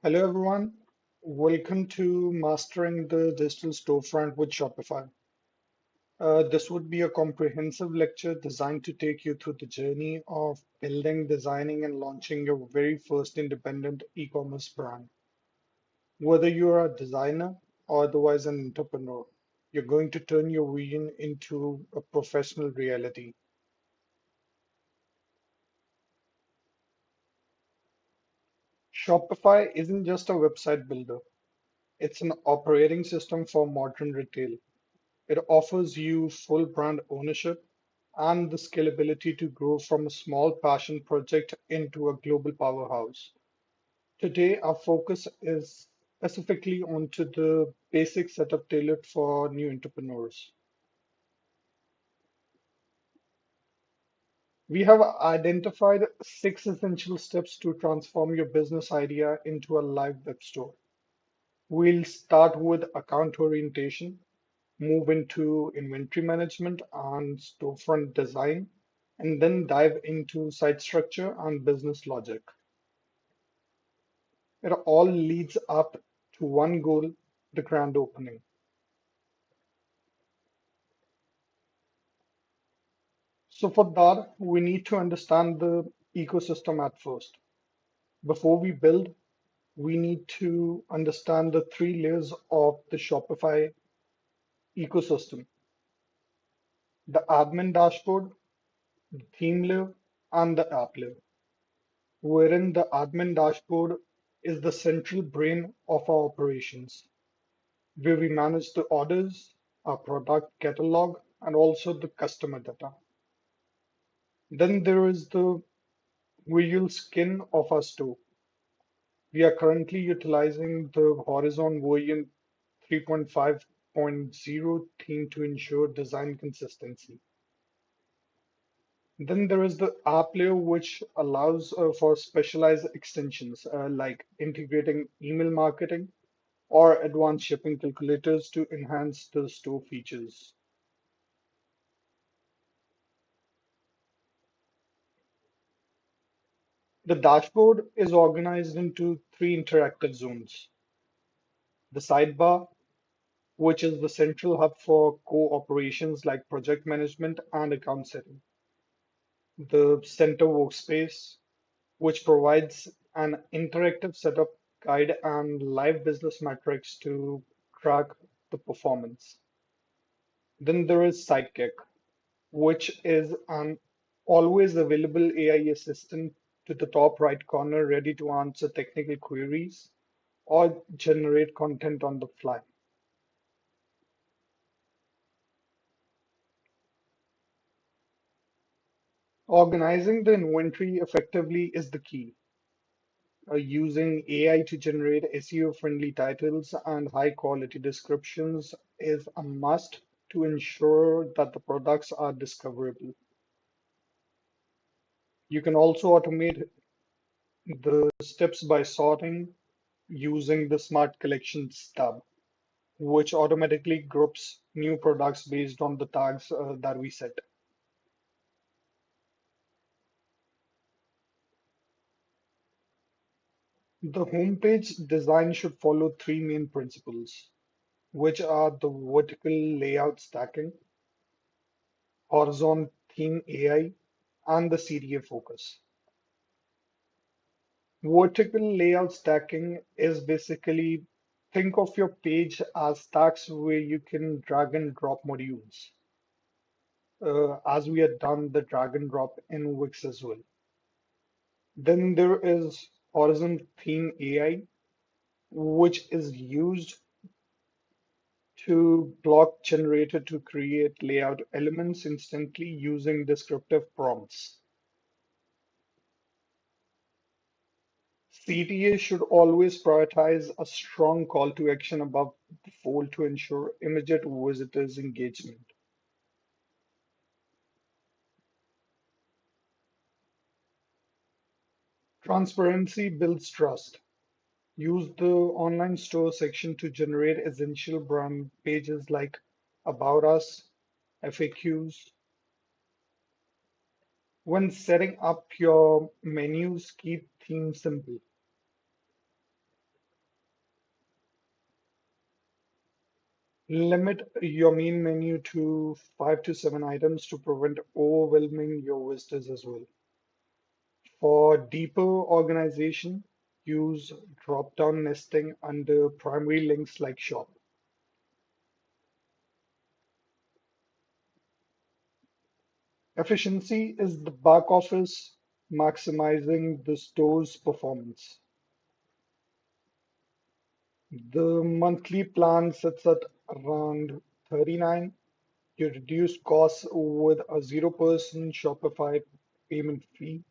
Hello everyone, welcome to Mastering the Digital Storefront with Shopify. This would be a comprehensive lecture designed to take you through the journey of building, designing, and launching your very first independent e-commerce brand. Whether you're a designer or otherwise an entrepreneur, you're going to turn your vision into a professional reality. Shopify isn't just a website builder, it's an operating system for modern retail. It offers you full brand ownership and the scalability to grow from a small passion project into a global powerhouse. Today, our focus is specifically onto the basic setup tailored for new entrepreneurs. We have identified 6 essential steps to transform your business idea into a live web store. We'll start with account orientation, move into inventory management and storefront design, and then dive into site structure and business logic. It all leads up to one goal, the grand opening. So, for that, we need to understand the ecosystem at first. Before we build, we need to understand the 3 layers of the Shopify ecosystem: the admin dashboard, the theme layer, and the app layer, wherein the admin dashboard is the central brain of our operations, where we manage the orders, our product catalog, and also the customer data. Then there is the visual skin of our store. We are currently utilizing the Horizon version 3.5.0 theme to ensure design consistency. Then there is the app layer, which allows for specialized extensions like integrating email marketing or advanced shipping calculators to enhance the store features. The dashboard is organized into 3 interactive zones: the sidebar, which is the central hub for core operations like project management and account setting; the center workspace, which provides an interactive setup guide and live business metrics to track the performance. Then there is Sidekick, which is an always available AI assistant to the top right corner, ready to answer technical queries or generate content on the fly. Organizing the inventory effectively is the key. Using AI to generate SEO-friendly titles and high-quality descriptions is a must to ensure that the products are discoverable. You can also automate the steps by sorting using the Smart Collections tab, which automatically groups new products based on the tags that we set. The homepage design should follow 3 main principles, which are the vertical layout stacking, horizon theme AI, and the CDA focus. Vertical layout stacking is basically, think of your page as stacks where you can drag and drop modules, as we had done the drag and drop in Wix as well. Then there is horizon theme AI, which is used to block generator to create layout elements instantly using descriptive prompts. CTA should always prioritize a strong call to action above the fold to ensure immediate visitors engagement. Transparency builds trust. Use the online store section to generate essential brand pages like About Us, FAQs. When setting up your menus, keep themes simple. Limit your main menu to 5 to 7 items to prevent overwhelming your visitors as well. For deeper organization, use drop-down nesting under primary links like shop. Efficiency is the back office maximizing the store's performance. The monthly plan sits at around 39. You reduce costs with a 0% Shopify payment fee.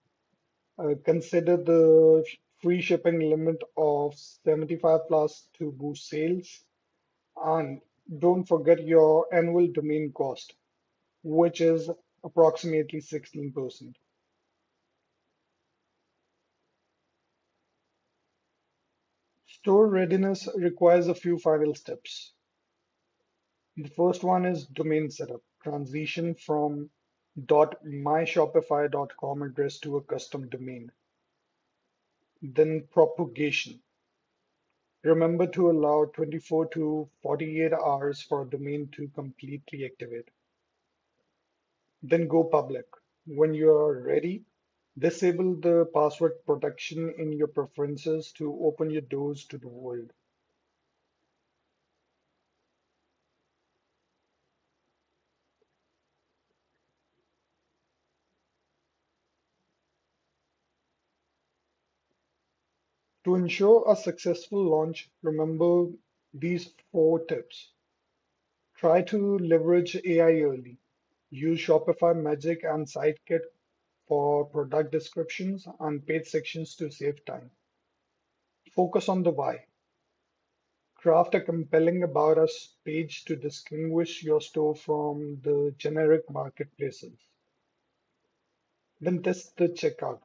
Consider the free shipping limit of 75 plus to boost sales. And don't forget your annual domain cost, which is approximately 16%. Store readiness requires a few final steps. The first one is domain setup, transition from .myshopify.com address to a custom domain. Then propagation. Remember to allow 24 to 48 hours for a domain to completely activate. Then go public. When you are ready, disable the password protection in your preferences to open your doors to the world. To ensure a successful launch, remember these 4 tips. Try to leverage AI early. Use Shopify Magic and Sidekick for product descriptions and page sections to save time. Focus on the why. Craft a compelling About Us page to distinguish your store from the generic marketplaces. Then test the checkout.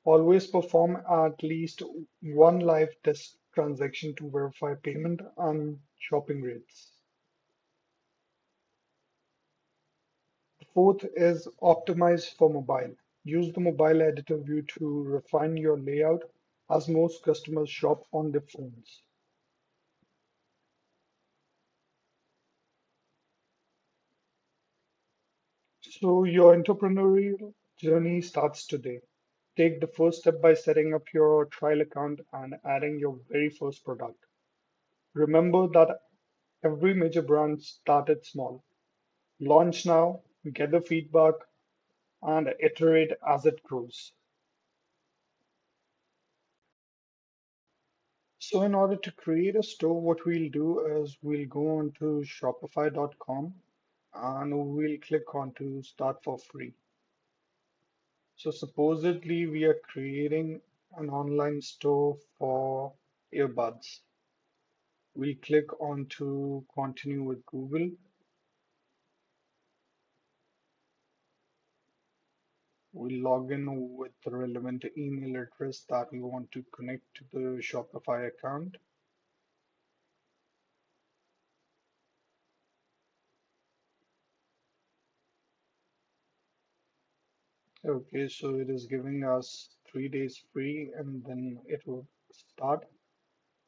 Always perform at least one live test transaction to verify payment and shopping rates. The fourth is optimize for mobile. Use the mobile editor view to refine your layout as most customers shop on their phones. So your entrepreneurial journey starts today. Take the first step by setting up your trial account and adding your very first product. Remember that every major brand started small. Launch now, gather feedback, and iterate as it grows. So in order to create a store, what we'll do is we'll go on to shopify.com and we'll click on to start for free. So supposedly we are creating an online store for earbuds. We'll click on to continue with Google. We'll log in with the relevant email address that we want to connect to the Shopify account. Okay, so it is giving us 3 days free and then it will start.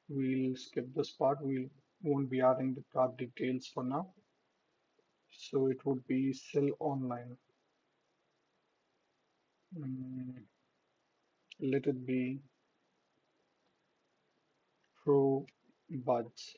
We'll skip this part. We won't be adding the card details for now. So it would be sell online. Mm, let it be pro buds.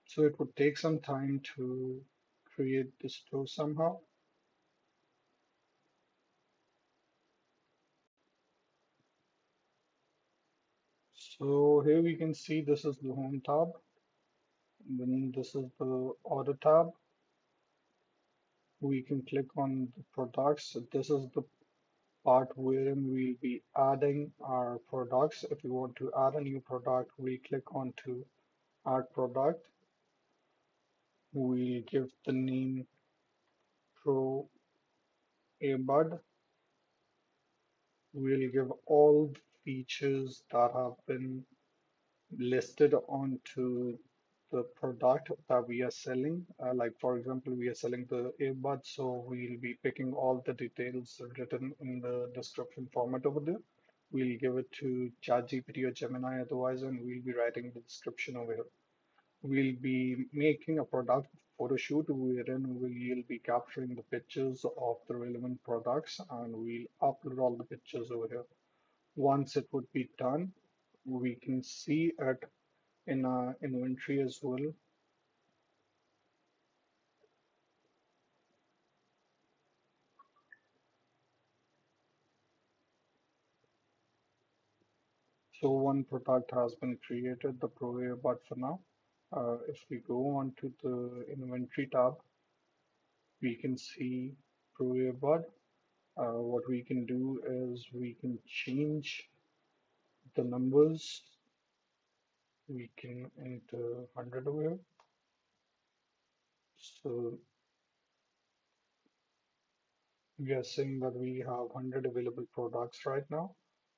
So it would take some time to create the store somehow. So here we can see this is the home tab. Then this is the order tab. We can click on the products. So this is the part wherein we'll be adding our products. If you want to add a new product, we click on to add product. We give the name Pro Earbud. We'll give all the features that have been listed onto the product that we are selling. Like for example, we are selling the earbuds, so we'll be picking all the details written in the description format over there. We'll give it to ChatGPT or Gemini otherwise, and we'll be writing the description over here. We'll be making a product photo shoot wherein we'll be capturing the pictures of the relevant products and we'll upload all the pictures over here. Once it would be done, we can see it in our inventory as well. So one product has been created, the Pro earbud for now. If we go on to the inventory tab, we can see Pro earbud. What we can do is we can change the numbers. We can enter 100 over here. So we are saying that we have 100 available products right now.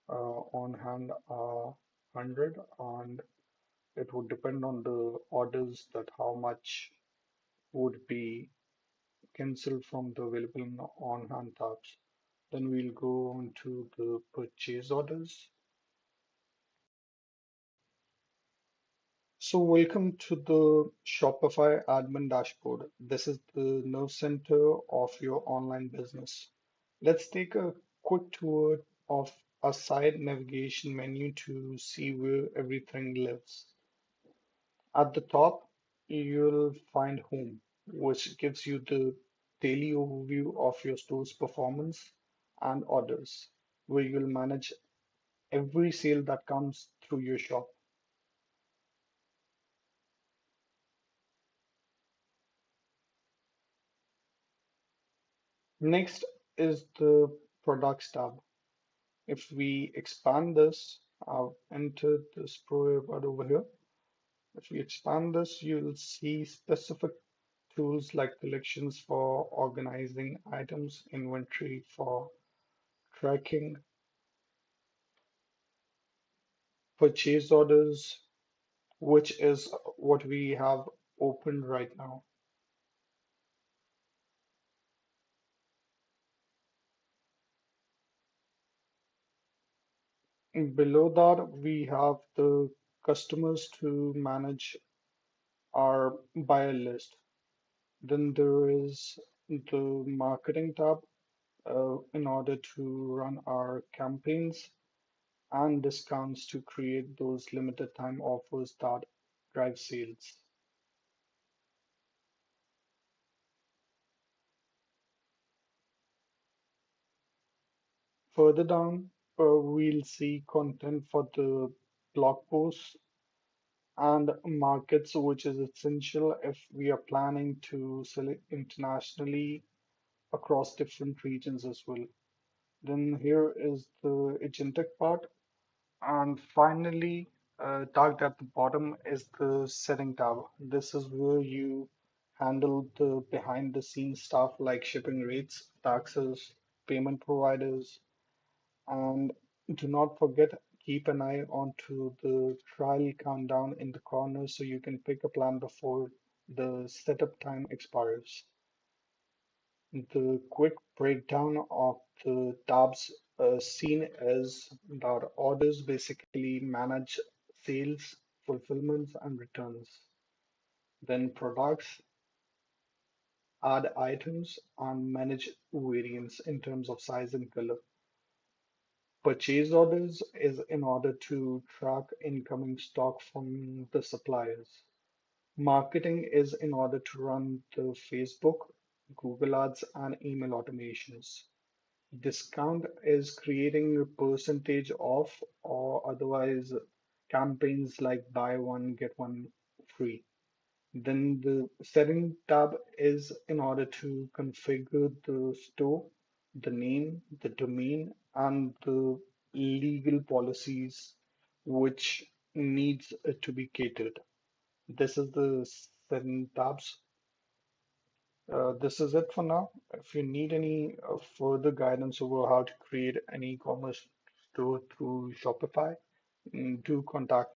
On hand are 100, and it would depend on the orders that how much would be cancelled from the available on hand tabs. Then we'll go on to the purchase orders. So welcome to the Shopify admin dashboard. This is the nerve center of your online business. Let's take a quick tour of a side navigation menu to see where everything lives. At the top, you'll find Home, which gives you the daily overview of your store's performance and orders, where you'll manage every sale that comes through your shop. Next is the Products tab. If we expand this, I've entered this Pro earbud over here. If we expand this, you'll see specific tools like collections for organizing items, inventory for tracking, purchase orders, which is what we have opened right now. Below that, we have the customers to manage our buyer list. Then there is the marketing tab in order to run our campaigns and discounts to create those limited time offers that drive sales. Further down, we'll see content for the blog posts and markets, which is essential if we are planning to sell it internationally across different regions as well. Then here is the agentic part. And finally, tucked at the bottom is the setting tab. This is where you handle the behind the scenes stuff like shipping rates, taxes, payment providers, and do not forget, keep an eye onto the trial countdown in the corner so you can pick a plan before the setup time expires. The quick breakdown of the tabs seen is that orders basically manage sales, fulfillments, and returns. Then products add items and manage variants in terms of size and color. Purchase orders is in order to track incoming stock from the suppliers. Marketing is in order to run the Facebook, Google Ads, and email automations. Discount is creating a percentage off or otherwise campaigns like buy one, get one free. Then the setting tab is in order to configure the store, the name, the domain, and the legal policies which needs to be catered. This is the setting tabs. This is it for now. If you need any further guidance over how to create an e-commerce store through Shopify, do contact